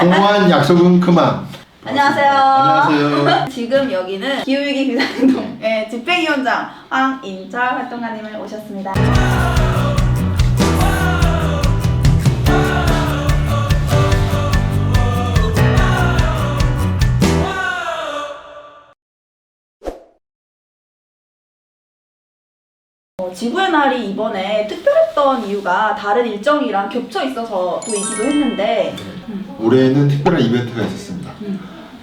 공허한 약속은 그만. 안녕하세요. 안녕하세요. 지금 여기는 기후위기 비상행동의 집행위원장 황인철 활동가님을 모셨습니다. 지구의 날이 이번에 특별했던 이유가 다른 일정이랑 겹쳐 있어서 또이기도 했는데 올해는 특별한 이벤트가 있었습니다.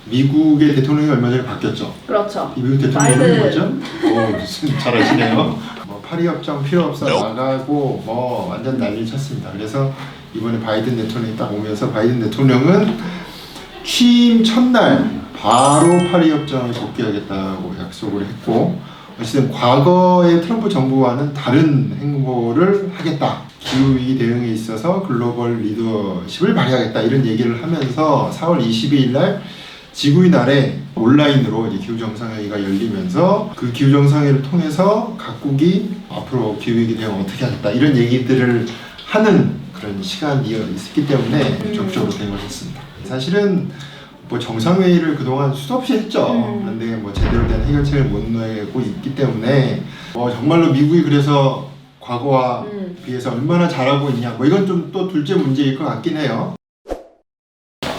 미국의 대통령이 얼마 전에 바뀌었죠. 그렇죠. 미국 대통령이 이름이 뭐죠? 잘 아시네요. 파리 협정 필요 없어 나가고 완전 난리 쳤습니다. 그래서 이번에 바이든 대통령이 딱 오면서 바이든 대통령은 취임 첫날 바로 파리 협정에 복귀하겠다고 약속을 했고, 어쨌든 과거의 트럼프 정부와는 다른 행보를 하겠다. 기후위기 대응에 있어서 글로벌 리더십을 발휘하겠다. 이런 얘기를 하면서 4월 22일 날 지구의 날에 온라인으로 이제 기후정상회의가 열리면서 그 기후정상회의를 통해서 각국이 앞으로 기후위기 대응 어떻게 하겠다. 이런 얘기들을 하는 그런 시간이 있었기 때문에 적극적으로 대응을 했습니다. 사실은 정상회의를 그동안 수도 없이 했죠. 그런데 제대로 된 해결책을 못 내고 있기 때문에 정말로 미국이 그래서 과거와 비해서 얼마나 잘하고 있냐, 이건 좀 또 둘째 문제일 것 같긴 해요.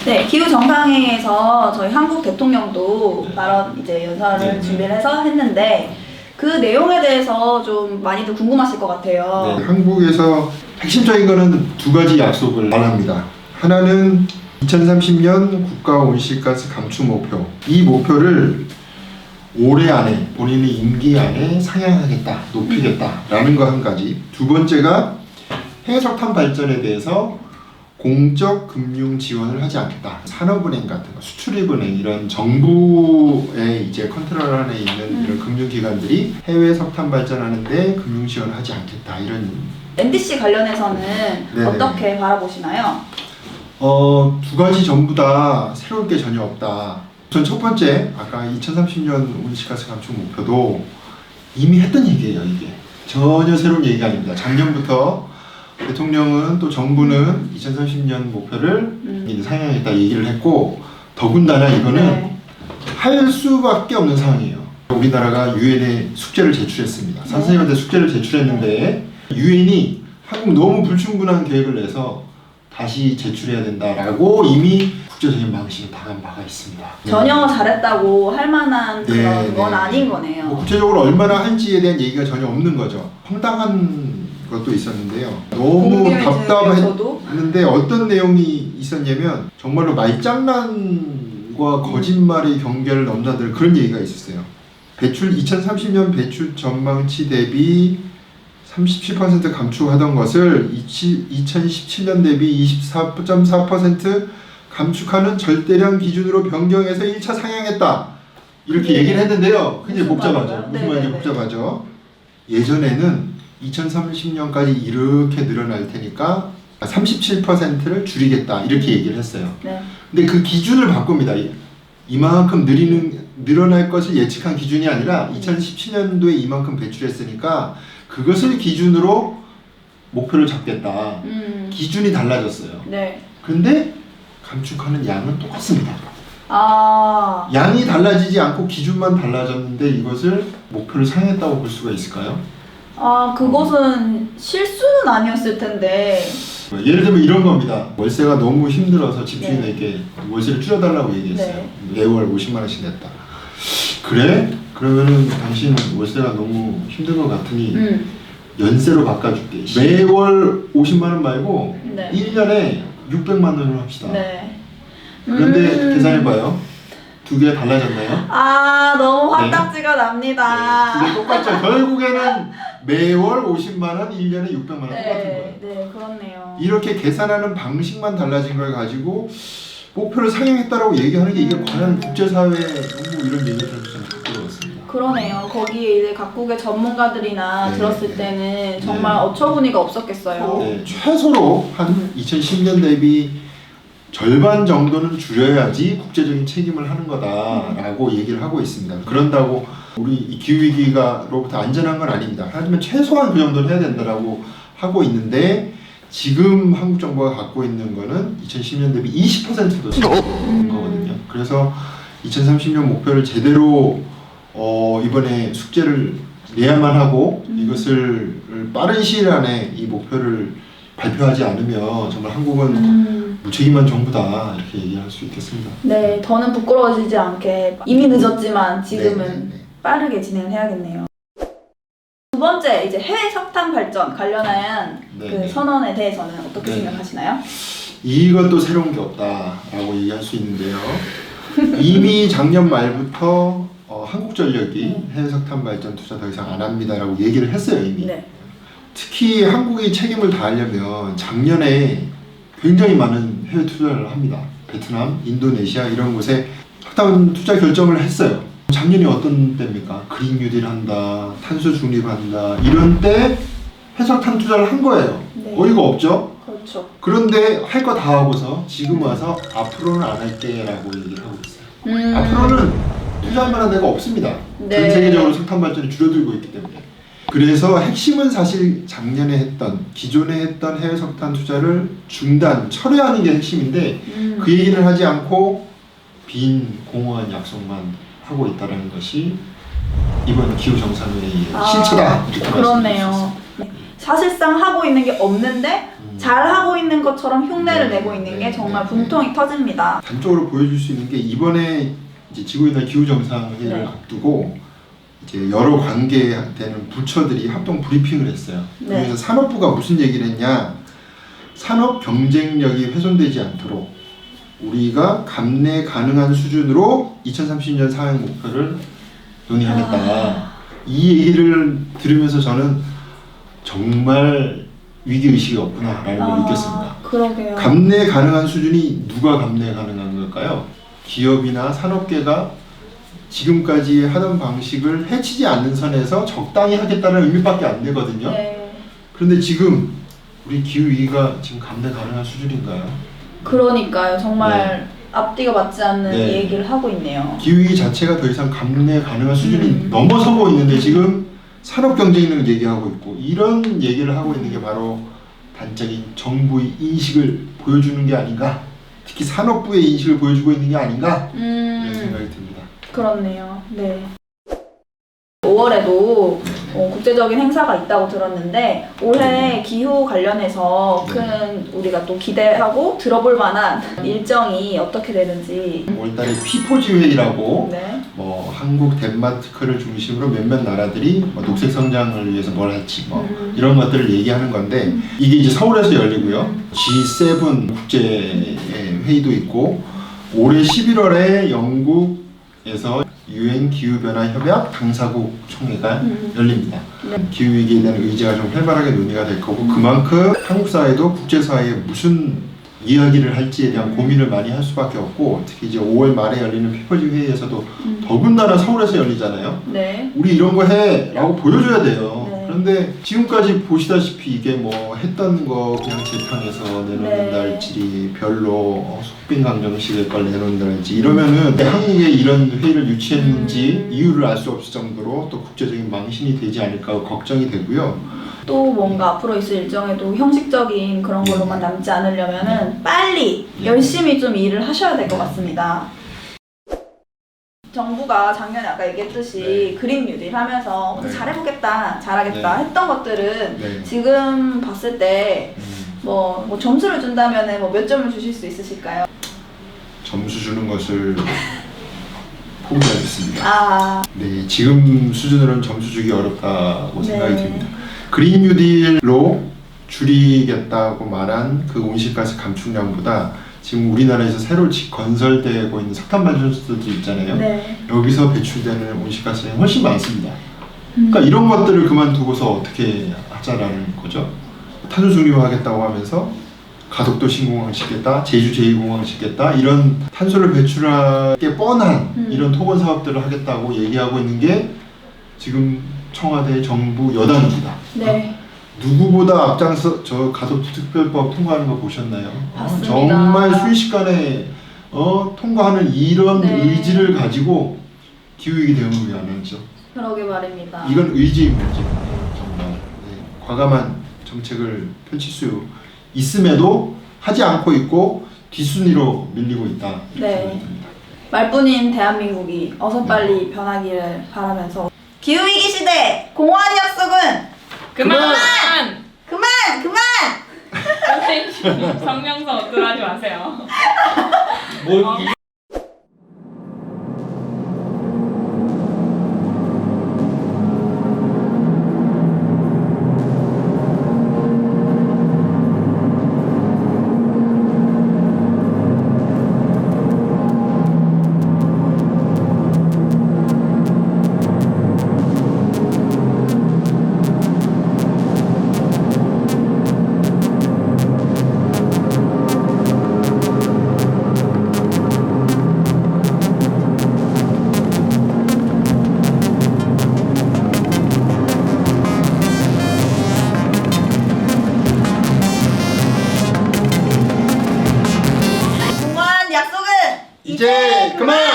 네, 기후정상회의에서 저희 한국 대통령도 발언 연설을 준비를 해서 했는데 그 내용에 대해서 좀 많이들 궁금하실 것 같아요. 네, 한국에서 핵심적인 거는 두 가지 약속을 말합니다. 하나는 2030년 국가 온실가스 감축 목표, 이 목표를 올해 안에 본인의 임기 안에 상향하겠다, 높이겠다라는 거 한 가지. 두 번째가 해외석탄 발전에 대해서 공적 금융 지원을 하지 않겠다. 산업은행 같은 거, 수출입은행 이런 정부의 컨트롤 안에 있는 이런 금융기관들이 해외 석탄 발전하는데 금융 지원을 하지 않겠다. 이런 MDC 관련해서는 네네. 어떻게 바라보시나요? 두 가지 전부 다 새로울 게 전혀 없다. 우선 첫 번째, 아까 2030년 온실가스 감축 목표도 이미 했던 얘기예요. 이게 전혀 새로운 얘기가 아닙니다. 작년부터 대통령은 또 정부는 2030년 목표를 상향했다 얘기를 했고, 더군다나 이거는 할 수밖에 없는 상황이에요. 우리나라가 유엔에 숙제를 제출했습니다. 산세연대 숙제를 제출했는데 유엔이 한국 너무 불충분한 계획을 내서 다시 제출해야 된다라고 이미 국제적인 방식이 당한 바가 있습니다. 전혀 잘했다고 할 만한 그런 건 아닌 거네요. 구체적으로 얼마나 할지에 대한 얘기가 전혀 없는 거죠. 황당한 것도 있었는데요. 너무 답답했는데 어떤 내용이 있었냐면 정말로 말장난과 거짓말의 경계를 넘나들 그런 얘기가 있었어요. 2030년 배출 전망치 대비 37% 감축하던 것을 2017년 대비 24.4% 감축하는 절대량 기준으로 변경해서 1차 상향했다. 이렇게 얘기를 했는데요. 굉장히 복잡하죠. 무슨 말인지 복잡하죠. 예전에는 2030년까지 이렇게 늘어날 테니까 37%를 줄이겠다. 이렇게 얘기를 했어요. 근데 그 기준을 바꿉니다. 이만큼 늘어날 것을 예측한 기준이 아니라 2017년도에 이만큼 배출했으니까 그것을 기준으로 목표를 잡겠다. 기준이 달라졌어요. 그런데 감축하는 양은 똑같습니다. 양이 달라지지 않고 기준만 달라졌는데 이것을 목표를 상향했다고 볼 수가 있을까요? 그것은 실수는 아니었을 텐데. 예를 들면 이런 겁니다. 월세가 너무 힘들어서 집주인에게 월세를 줄여달라고 얘기했어요. 매월 50만 원씩 냈다. 그래? 그러면은 당신 월세가 너무 힘든 것 같으니 연세로 바꿔줄게. 매월 50만 원 말고 1년에 600만 원으로 합시다. 그런데 계산해봐요. 두 개 달라졌나요? 너무 화딱지가 납니다. 두 개 똑같죠. 결국에는 매월 50만 원, 1년에 600만 원 똑같은 거예요. 그렇네요. 이렇게 계산하는 방식만 달라진 걸 가지고 목표를 상향했다라고 얘기하는 게 이게 과연 국제사회에 이런 얘기를 좀 부끄러웠습니다. 그러네요. 거기에 각국의 전문가들이나 들었을 때는 정말 어처구니가 없었겠어요. 최소로 한 2010년 대비 절반 정도는 줄여야지 국제적인 책임을 하는 거다라고 얘기를 하고 있습니다. 그런다고 우리 이 기후위기로부터 안전한 건 아닙니다. 하지만 최소한 그 정도는 해야 된다라고 하고 있는데 지금 한국 정부가 갖고 있는 거는 2010년 대비 20%도 적은 거거든요. 그래서 2030년 목표를 제대로 이번에 숙제를 내야만 하고 이것을 빠른 시일 안에 이 목표를 발표하지 않으면 정말 한국은 무책임한 정부다 이렇게 얘기할 수 있겠습니다. 네, 더는 부끄러워지지 않게 이미 늦었지만 지금은 네. 빠르게 진행을 해야겠네요. 두 번째 이제 해외 석탄 발전 관련한 네, 그 네. 선언에 대해서는 어떻게 네. 생각하시나요? 이것도 새로운 게 없다라고 얘기할 수 있는데요. 이미 작년 말부터 한국전력이 해외 석탄 발전 투자 더 이상 안 합니다라고 얘기를 했어요 이미. 네. 특히 한국이 책임을 다하려면 작년에 굉장히 많은 해외 투자를 합니다. 베트남, 인도네시아 이런 곳에 석탄 투자 결정을 했어요. 작년이 어떤 때입니까? 그린 뉴딜 한다, 탄소 중립한다 이런 때 해석탄 투자를 한 거예요. 네. 어이가 없죠? 그렇죠. 그런데 할 거 다 하고서 지금 와서 앞으로는 안 할게라고 얘기를 하고 있어요. 앞으로는 투자할 만한 데가 없습니다. 네. 전 세계적으로 석탄 발전이 줄어들고 있기 때문에. 그래서 핵심은 사실 작년에 했던 기존에 했던 해외 석탄 투자를 철회하는 게 핵심인데 그 얘기를 하지 않고 빈 공허한 약속만 하고 있다는 것이 이번 기후 정상회의의 실체다. 이렇게 그렇네요. 사실상 하고 있는 게 없는데 잘 하고 있는 것처럼 흉내를 네, 내고 있는 네, 게 정말 네, 분통이 터집니다. 단적으로 보여줄 수 있는 게 이번에 이제 지구인의 기후 정상회의를 네. 앞두고 이제 여러 관계되는 부처들이 합동 브리핑을 했어요. 네. 그래서 산업부가 무슨 얘기를 했냐? 산업 경쟁력이 훼손되지 않도록 우리가 감내 가능한 수준으로 2030년 상향 목표를 논의하겠다. 이 얘기를 들으면서 저는 정말 위기 의식이 없구나라는 걸 느꼈습니다. 그러게요. 감내 가능한 수준이 누가 감내 가능한 걸까요? 기업이나 산업계가 지금까지 하던 방식을 해치지 않는 선에서 적당히 하겠다는 의미밖에 안 되거든요. 네. 그런데 지금 우리 기후 위기가 지금 감내 가능한 수준인가요? 그러니까요. 정말 앞뒤가 맞지 않는 네. 얘기를 하고 있네요. 기후 위기 자체가 더 이상 감내 가능한 수준이 넘어서고 있는데 지금 산업 경쟁력을 얘기하고 있고 이런 얘기를 하고 있는 게 바로 단적인 정부의 인식을 보여주는 게 아닌가? 특히 산업부의 인식을 보여주고 있는 게 아닌가? 이런 생각이 듭니다. 그렇네요. 네. 5월에도 국제적인 행사가 있다고 들었는데 올해 기후 관련해서 큰 우리가 또 기대하고 들어볼 만한 일정이 어떻게 되는지. 5월달에 피포지 회의라고 네. 한국, 덴마크를 중심으로 몇몇 나라들이 녹색 성장을 위해서 뭘 할지 이런 것들을 얘기하는 건데 이게 이제 서울에서 열리고요. G7 국제 회의도 있고 올해 11월에 영국에서 UN 기후변화 협약 당사국 총회가 열립니다. 네. 기후위기에 대한 의지가 좀 활발하게 논의가 될 거고 그만큼 한국 사회도 국제사회에 무슨 이야기를 할지에 대한 고민을 많이 할 수밖에 없고 특히 이제 5월 말에 열리는 피포지 회의에서도 더군다나 서울에서 열리잖아요. 네. 우리 이런 거 해! 라고 보여줘야 돼요. 네. 그런데 지금까지 보시다시피 이게 뭐 했던 거 그냥 재탕해서 내놓는달지 별로 속빈 강정식의 걸 내놓는달지 이러면은 한국에 이런 회의를 유치했는지 이유를 알 수 없을 정도로 또 국제적인 망신이 되지 않을까 걱정이 되고요. 또 뭔가 앞으로 있을 일정에도 형식적인 그런 걸로만 남지 않으려면은 빨리 열심히 좀 일을 하셔야 될 것 같습니다. 정부가 작년에 아까 얘기했듯이 그린 뉴딜 하면서 잘해보겠다, 잘하겠다 했던 것들은 지금 봤을 때 뭐 점수를 준다면은 몇 점을 주실 수 있으실까요? 점수 주는 것을 포기하겠습니다. 아, 네, 지금 수준으로는 점수 주기 어렵다고 생각이 네. 듭니다. 그린 뉴딜로 줄이겠다고 말한 그 온실가스 감축량보다 지금 우리나라에서 새로 건설되고 있는 석탄 발전소들 있잖아요. 네. 여기서 배출되는 온실가스량이 훨씬 많습니다. 그러니까 이런 것들을 그만두고서 어떻게 하자라는 거죠. 탄소 중립화하겠다고 하면서 가덕도 신공항 짓겠다, 제주 제2공항 짓겠다 이런 탄소를 배출하게 뻔한 이런 토건 사업들을 하겠다고 얘기하고 있는 게 지금 청와대 정부 여당입니다. 네. 누구보다 앞장서 저 가덕도 특별법 통과하는 거 보셨나요? 봤습니다. 정말 순식간에 통과하는 이런 네. 의지를 가지고 기후위기 대응을 왜 안 하죠? 그러게 말입니다. 이건 의지의 문제입니다. 정말 과감한 정책을 펼칠 수 있음에도 하지 않고 있고 뒷순위로 밀리고 있다. 네. 말뿐인 대한민국이 어서 빨리 변하기를 바라면서 기후위기 시대 공허한 약속은 그만! 그만! 선생님 성명서 어떠하지 마세요. 공허한 약속은 이제 그만!